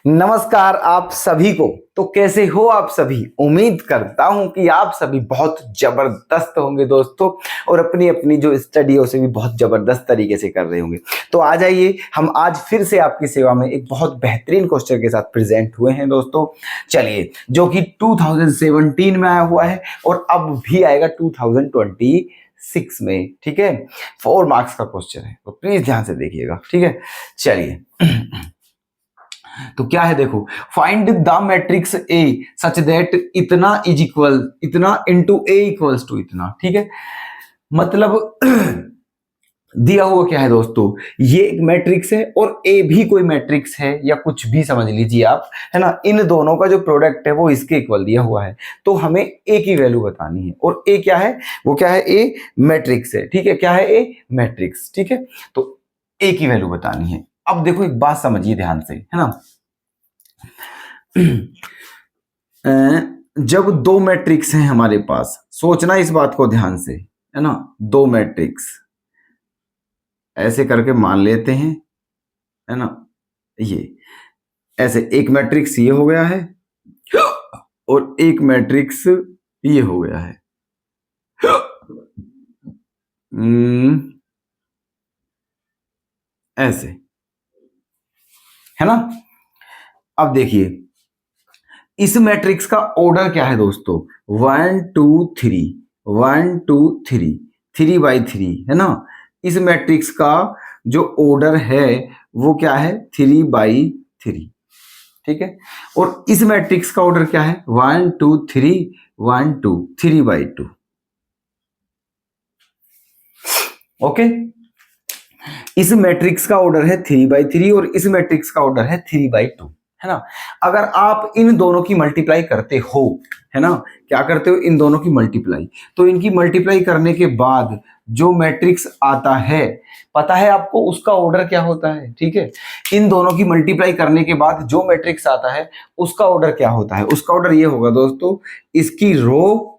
नमस्कार आप सभी को। तो कैसे हो आप सभी? उम्मीद करता हूं कि आप सभी बहुत जबरदस्त होंगे दोस्तों, और अपनी अपनी जो स्टडी है उसे भी बहुत जबरदस्त तरीके से कर रहे होंगे। तो आ जाइए, हम आज फिर से आपकी सेवा में एक बहुत बेहतरीन क्वेश्चन के साथ प्रेजेंट हुए हैं दोस्तों। चलिए, जो कि 2017 में आया हुआ है और अब भी आएगा 2026 में। ठीक है, 4 मार्क्स का क्वेश्चन है, तो प्लीज ध्यान से देखिएगा। ठीक है, चलिए तो क्या है, देखो, find the matrix A such that इतना इज इक्वल इतना इंटू ए इक्वल्स टू इतना। ठीक है, मतलब दिया हुआ क्या है दोस्तों, ये एक मैट्रिक्स है और ए भी कोई मैट्रिक्स है या कुछ भी समझ लीजिए आप, है ना। इन दोनों का जो प्रोडक्ट है वो इसके इक्वल दिया हुआ है, तो हमें ए की वैल्यू बतानी है। और ए क्या है, वो क्या है, ए मैट्रिक्स है। ठीक है, क्या है, ए मैट्रिक्स। ठीक है, तो ए की वैल्यू बतानी है। अब देखो, एक बात समझिए ध्यान से, है ना। जब दो मैट्रिक्स हैं हमारे पास, सोचना इस बात को ध्यान से, है ना। दो मैट्रिक्स ऐसे करके मान लेते हैं, है ना। ये ऐसे एक मैट्रिक्स ये हो गया है और एक मैट्रिक्स ये हो गया है। ऐसे, है ना। अब देखिए, इस मैट्रिक्स का ऑर्डर क्या है दोस्तों, 1 2 3 1 2 3 3 बाई 3, है ना। इस मैट्रिक्स का जो ऑर्डर है वो क्या है, 3 बाई 3। ठीक है, और इस मैट्रिक्स का ऑर्डर क्या है, 1 2 3 1 2 3 बाई 2। ओके, इस मैट्रिक्स का ऑर्डर है 3 बाई 3 और इस मैट्रिक्स का ऑर्डर है 3 बाई 2, है ना। अगर आप इन दोनों की मल्टीप्लाई करते हो, है ना, क्या करते हो, इन दोनों की मल्टीप्लाई, तो इनकी मल्टीप्लाई करने के बाद जो मैट्रिक्स आता है, पता है आपको उसका ऑर्डर क्या होता है। ठीक है, इन दोनों की मल्टीप्लाई करने के बाद जो मैट्रिक्स आता है उसका ऑर्डर क्या होता है, उसका ऑर्डर ये होगा दोस्तों, इसकी रो,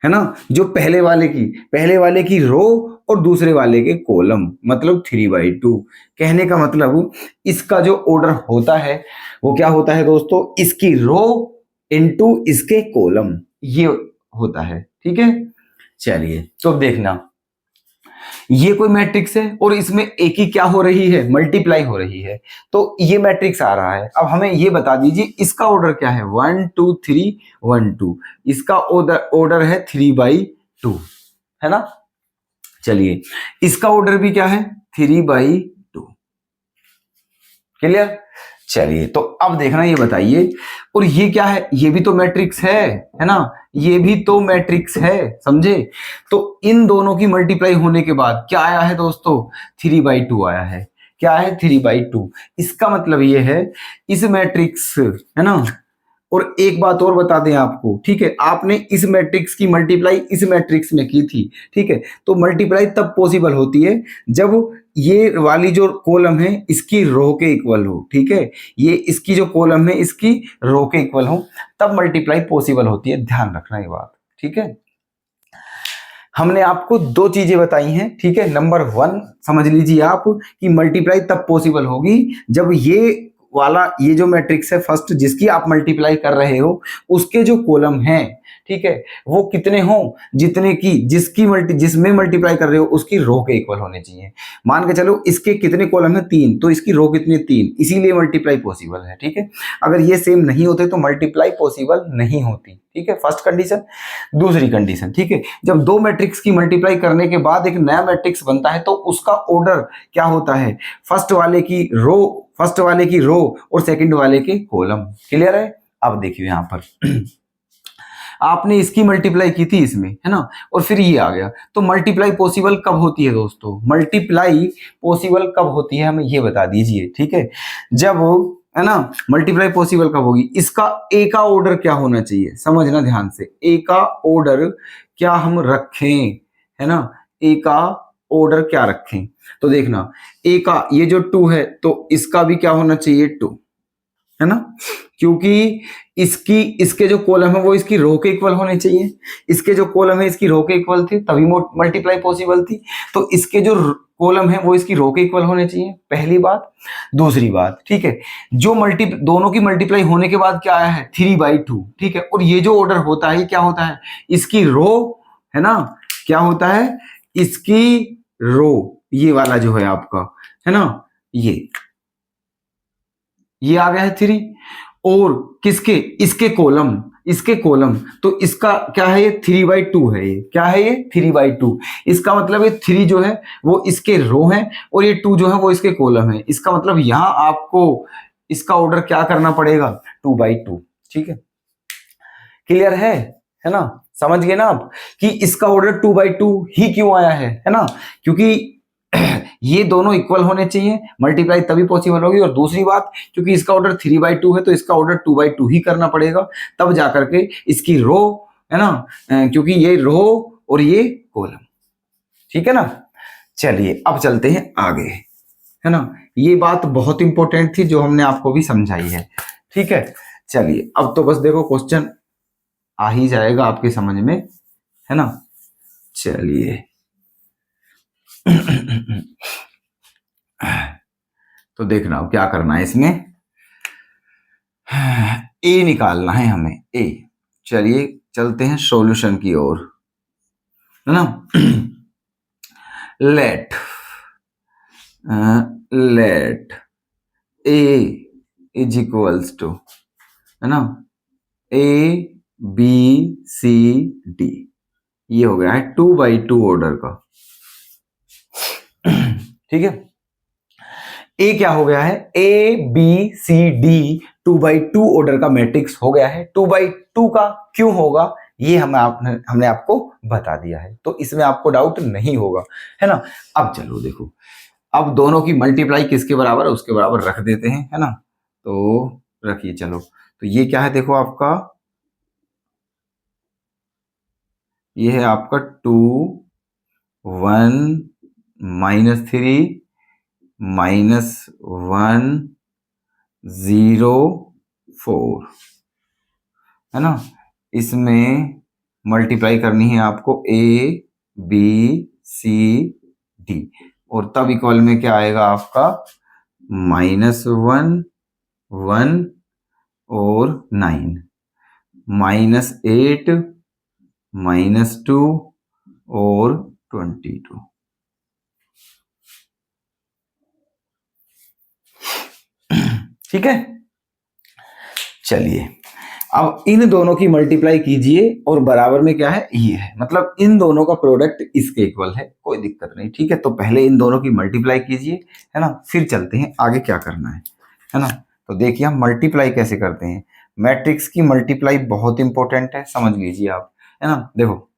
है ना, जो पहले वाले की रो और दूसरे वाले के कॉलम, मतलब 3/2। कहने का मतलब इसका जो ऑर्डर होता है वो क्या होता है दोस्तों, इसकी रो इनटू इसके कॉलम, ये होता है। ठीक है, चलिए तो देखना, ये कोई मैट्रिक्स है और इसमें एक ही क्या हो रही है, मल्टीप्लाई हो रही है, तो ये मैट्रिक्स आ रहा है। अब हमें ये बता दीजिए इसका ऑर्डर क्या है, 1 2 3 1 2, इसका ऑर्डर है 3/2, है ना। चलिए, इसका ऑर्डर भी क्या है, 3/2। क्लियर। चलिए, तो अब देखना, ये बताइए, और ये क्या है, ये भी तो मैट्रिक्स है ना, ये भी तो मैट्रिक्स है, समझे। तो इन दोनों की मल्टीप्लाई होने के बाद क्या आया है दोस्तों, 3/2 आया है। क्या है, 3/2। इसका मतलब ये है, इस मैट्रिक्स, है ना। और एक बात और बता दें आपको, ठीक है, आपने इस मैट्रिक्स की मल्टीप्लाई इस मैट्रिक्स में की थी। ठीक है, तो मल्टीप्लाई तब पॉसिबल होती है जब ये वाली जो कॉलम है इसकी रो के इक्वल हो। ठीक है, ये इसकी जो कॉलम है इसकी रो के इक्वल हो, तब मल्टीप्लाई पॉसिबल होती है। ध्यान रखना ये बात। ठीक है, हमने आपको दो चीजें बताई हैं। ठीक है, नंबर 1 समझ लीजिए आप कि मल्टीप्लाई तब पॉसिबल होगी जब ये जो मैट्रिक्स है फर्स्ट, जिसकी आप मल्टीप्लाई कर रहे हो, उसके जो कॉलम हैं, ठीक है, वो कितने हो, जितने की जिसमें मल्टीप्लाई कर रहे हो उसकी रो के इक्वल होने चाहिए। मान के चलो इसके कितने कॉलम है, 3, तो इसकी रो कितनी, 3, इसीलिए मल्टीप्लाई पॉसिबल है। ठीक है, अगर ये सेम नहीं होते तो मल्टीप्लाई पॉसिबल नहीं होती। ठीक है, फर्स्ट कंडीशन। दूसरी कंडीशन, ठीक है, जब दो मैट्रिक्स की मल्टीप्लाई करने के बाद एक नया मैट्रिक्स बनता है तो उसका ऑर्डर क्या होता है, फर्स्ट वाले की रो और सेकंड वाले के कॉलम। क्लियर है। अब देखिए यहां पर आपने इसकी मल्टीप्लाई की थी इसमें, है ना, और फिर ये आ गया, तो मल्टीप्लाई पॉसिबल कब होती है दोस्तों, मल्टीप्लाई पॉसिबल कब होती है हमें ये बता दीजिए। ठीक है, जब, है ना, मल्टीप्लाई पॉसिबल कब होगी, इसका ए का ऑर्डर क्या होना चाहिए, समझना ध्यान से, ए का ऑर्डर क्या हम रखें, है ना, ए का ऑर्डर क्या रखें, तो देखना, ए का ये जो 2 है तो इसका भी क्या होना चाहिए, 2, है ना, क्योंकि इसके जो कॉलम है वो इसकी रो के इक्वल होने चाहिए, इसके जो कॉलम है इसकी रो के इक्वल थे, तभी मल्टीप्लाई पॉसिबल थी। तो इसके जो कॉलम है वो इसकी रो के इक्वल होने चाहिए, पहली बात। दूसरी बात, ठीक है, जो दोनों की मल्टीप्लाई होने के बाद क्या आया है 3/2, ठीक है, और ये जो ऑर्डर होता है ये क्या होता है, इसकी रो, है ना, क्या होता है, इसकी रो, ये वाला जो है आपका, है ना, ये आ गया है 3, और किसके, इसके कॉलम, तो इसका क्या है, ये 3/2 है, ये क्या है, ये 3/2, इसका मतलब ये 3 जो है वो इसके रो है और ये 2 जो है वो इसके कॉलम है, इसका मतलब यहां आपको इसका ऑर्डर क्या करना पड़ेगा, 2/2, ठीक है, क्लियर है ना, समझ गए ना आप कि इसका ऑर्डर 2/2 ही क्यों आया है ना, क्योंकि ये दोनों इक्वल होने चाहिए, मल्टीप्लाई तभी पॉसिबल होगी, और दूसरी बात, क्योंकि इसका ऑर्डर 3/2 है तो इसका ऑर्डर 2/2 ही करना पड़ेगा, तब जाकर के इसकी रो, है ना, क्योंकि ये रो और ये कॉलम, ठीक है ना। चलिए अब चलते हैं आगे, है ना, ये बात बहुत इंपॉर्टेंट थी जो हमने आपको भी समझाई है, ठीक है। चलिए अब तो बस देखो क्वेश्चन आ ही जाएगा आपके समझ में, है ना। चलिए तो देखना अब क्या करना है इसमें, ए निकालना है हमें, ए। चलिए चलते हैं सॉल्यूशन की ओर, है ना। Let A is equals to, है ना, ए बी सी डी, ये हो गया है 2/2 ऑर्डर का, ठीक है। ए क्या हो गया है, a b c d 2/2 order का मैट्रिक्स हो गया है, 2/2 का क्यों होगा ये हमने आपको बता दिया है, तो इसमें आपको डाउट नहीं होगा, है ना। अब चलो देखो, अब दोनों की मल्टीप्लाई किसके बराबर है उसके बराबर रख देते हैं, है ना, तो रखिए, चलो, तो ये क्या है, देखो आपका, ये है आपका 2 1 -3 -1 0 4, है ना, इसमें मल्टीप्लाई करनी है आपको ए बी सी डी, और तब इक्वल में क्या आएगा आपका, -1 1 और 9, -8 -2 और 22, ठीक है। चलिए अब इन दोनों की मल्टीप्लाई कीजिए और बराबर में क्या है, ये है, मतलब इन दोनों का प्रोडक्ट इसके इक्वल है, कोई दिक्कत नहीं, ठीक है। तो पहले इन दोनों की मल्टीप्लाई कीजिए, है ना, फिर चलते हैं आगे क्या करना है ना। तो देखिए हम मल्टीप्लाई कैसे करते हैं, मैट्रिक्स की मल्टीप्लाई बहुत इंपॉर्टेंट है, समझ लीजिए आप, है ना। देखो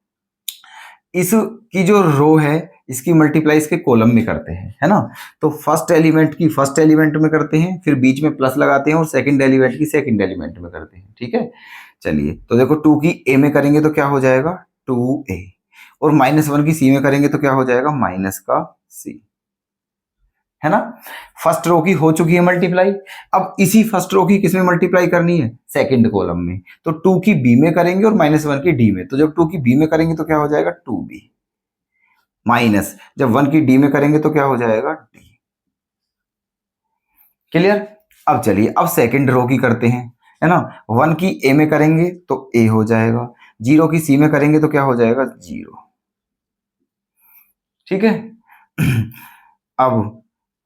इसकी जो रो है इसकी मल्टीप्लाई इसके कॉलम में करते हैं, है ना, तो फर्स्ट एलिमेंट की फर्स्ट एलिमेंट में करते हैं, फिर बीच में प्लस लगाते हैं, और सेकंड एलिमेंट की सेकंड एलिमेंट में करते हैं, ठीक है। चलिए तो देखो 2 की ए में करेंगे तो क्या हो जाएगा 2a, और -1 की सी में करेंगे तो क्या हो जाएगा -c, है ना। फर्स्ट रो की हो चुकी है मल्टीप्लाई, अब इसी फर्स्ट रो की किसमें मल्टीप्लाई करनी है, सेकंड कॉलम में, तो 2 की बी में करेंगे और -1 की डी में, तो जब 2 की बी में करेंगे तो क्या हो जाएगा 2b, माइनस जब 1 की डी में करेंगे तो क्या हो जाएगा d, क्लियर। अब चलिए अब सेकंड रो की करते हैं, है ना, 1 की ए में करेंगे तो a हो जाएगा, 0 की सी में करेंगे तो क्या हो जाएगा 0, ठीक है। अब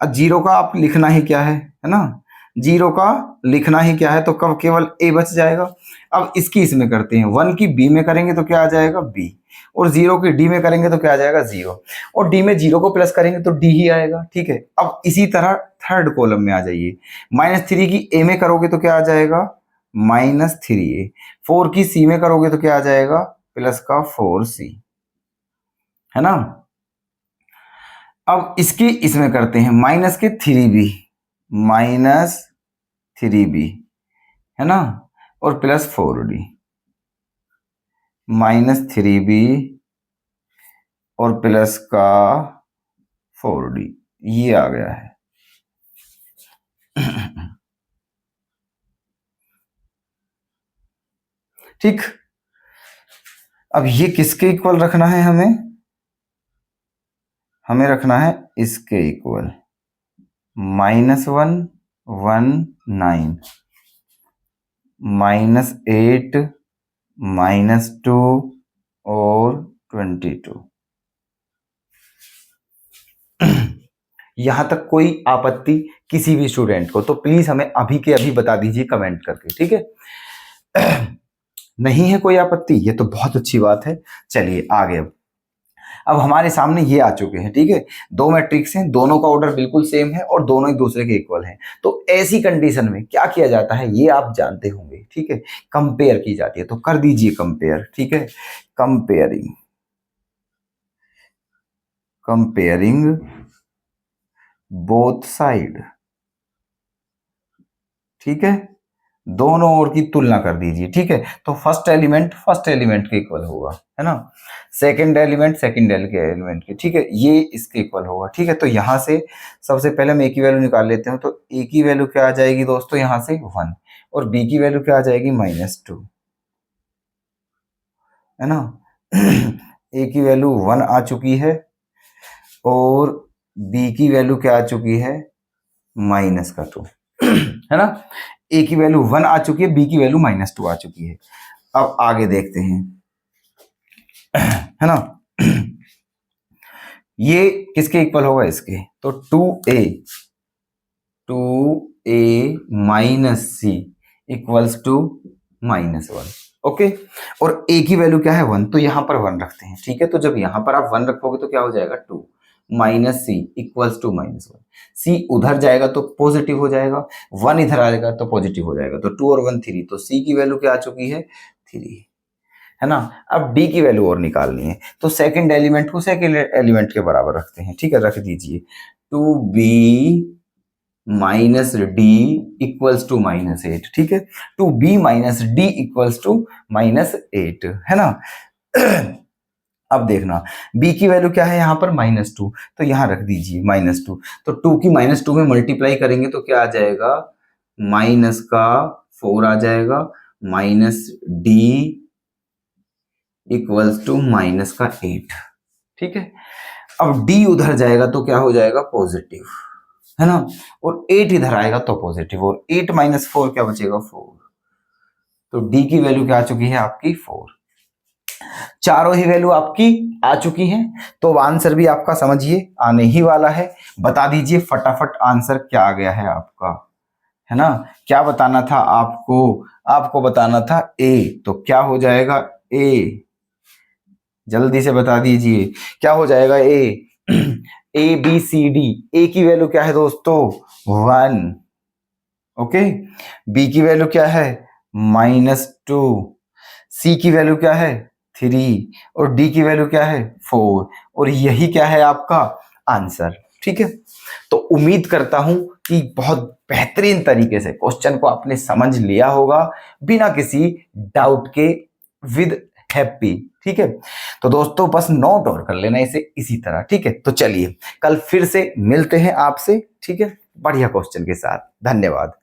0 का आप लिखना ही क्या है ना, 0 का लिखना ही क्या है, तो कब केवल a बच जाएगा। अब इसकी इसमें करते हैं, 1 की b में करेंगे तो क्या आ जाएगा b, और 0 की d में करेंगे तो क्या आ जाएगा 0, और d में 0 को प्लस करेंगे तो d ही आएगा, ठीक है। अब इसी तरह थर्ड कॉलम में आ जाइए, -3 की a में करोगे तो क्या आ जाएगा -3a, 4 की c में करोगे तो क्या आ जाएगा प्लस का 4c, है ना। अब इसकी इसमें करते हैं माइनस के 3b, -3b, है ना, और प्लस 4d, -3b और प्लस का 4d, ये आ गया है। ठीक, अब ये किसके इक्वल रखना है हमें, हमें रखना है इसके इक्वल -1 1 9 -8 -2 और 22। यहां तक कोई आपत्ति किसी भी स्टूडेंट को तो प्लीज हमें अभी के अभी बता दीजिए कमेंट करके, ठीक है। नहीं है कोई आपत्ति, ये तो बहुत अच्छी बात है। चलिए आगे। अब हमारे सामने ये आ चुके हैं, ठीक है। दो मैट्रिक्स हैं, दोनों का ऑर्डर बिल्कुल सेम है और दोनों एक दूसरे के इक्वल हैं। तो ऐसी कंडीशन में क्या किया जाता है ये आप जानते होंगे, ठीक है। कंपेयर की जाती है, तो कर दीजिए कंपेयर, ठीक है। कंपेयरिंग बोथ साइड, ठीक है। दोनों ओर की तुलना कर दीजिए, ठीक है। तो फर्स्ट एलिमेंट के इक्वल होगा, है ना। सेकंड एलिमेंट के, ठीक है, ये इसके इक्वल होगा, ठीक है। तो यहां से सबसे पहले हम ए की वैल्यू निकाल लेते हैं। तो ए की वैल्यू क्या आ जाएगी दोस्तों, यहां से 1 और बी की वैल्यू क्या आ जाएगी -2, है ना। ए की वैल्यू 1 आ चुकी है और बी की वैल्यू क्या आ चुकी है -2, है ना। ए की वैल्यू 1 आ चुकी है, बी की वैल्यू -2 आ चुकी है। अब आगे देखते हैं, है ना। ये किसके इक्वल होगा, इसके। तो 2a minus c equals to -1, okay. और a की वैल्यू क्या है 1, तो यहां पर 1 रखते हैं, ठीक है। तो जब यहां पर आप 1 रखोगे तो क्या हो जाएगा 2 माइनस सी इक्वल्स टू -1। सी उधर जाएगा तो पॉजिटिव हो जाएगा, 1 इधर आएगा तो पॉजिटिव हो जाएगा। तो 2 और 1 3, तो सी की वैल्यू क्या आ चुकी है 3, है ना। अब डी की वैल्यू और निकालनी है, तो सेकंड एलिमेंट को सेकंड एलिमेंट के बराबर रखते हैं, ठीक है। रख दीजिए 2b minus d equals to -8, ठीक है। 2b minus d equals to -8, है ना। अब देखना b की वैल्यू क्या है यहाँ पर -2, तो यहाँ रख दीजिए -2। तो 2 की -2 में मल्टीप्लाई करेंगे तो क्या आ जाएगा, माइनस का 4 आ जाएगा, minus d equals to minus का 8, ठीक है। अब d उधर जाएगा तो क्या हो जाएगा पॉजिटिव, है ना। और 8 इधर आएगा तो पॉजिटिव, और 8 माइनस 4 क्या बचेगा 4। तो d की वैल्यू क्या आ चुकी है आपकी 4। चारों ही वैल्यू आपकी आ चुकी हैं, तो आंसर भी आपका समझिए आने ही वाला है। बता दीजिए फटाफट आंसर क्या आ गया है आपका, है ना। क्या बताना था आपको, आपको बताना था a, तो क्या हो जाएगा a, जल्दी से बता दीजिए क्या हो जाएगा a b c d। a की वैल्यू क्या है दोस्तों 1, ओके। b की वैल्यू क्या है -2, c की वैल्यू क्या है 3 और d की वैल्यू क्या है 4, और यही क्या है आपका आंसर, ठीक है। तो उम्मीद करता हूं कि बहुत बेहतरीन तरीके से क्वेश्चन को आपने समझ लिया होगा बिना किसी डाउट के, विद हैप्पी, ठीक है। तो दोस्तों बस नोट और कर लेना इसे इसी तरह, ठीक है। तो चलिए कल फिर से मिलते हैं आपसे, ठीक है, बढ़िया क्वेश्चन के साथ। धन्यवाद।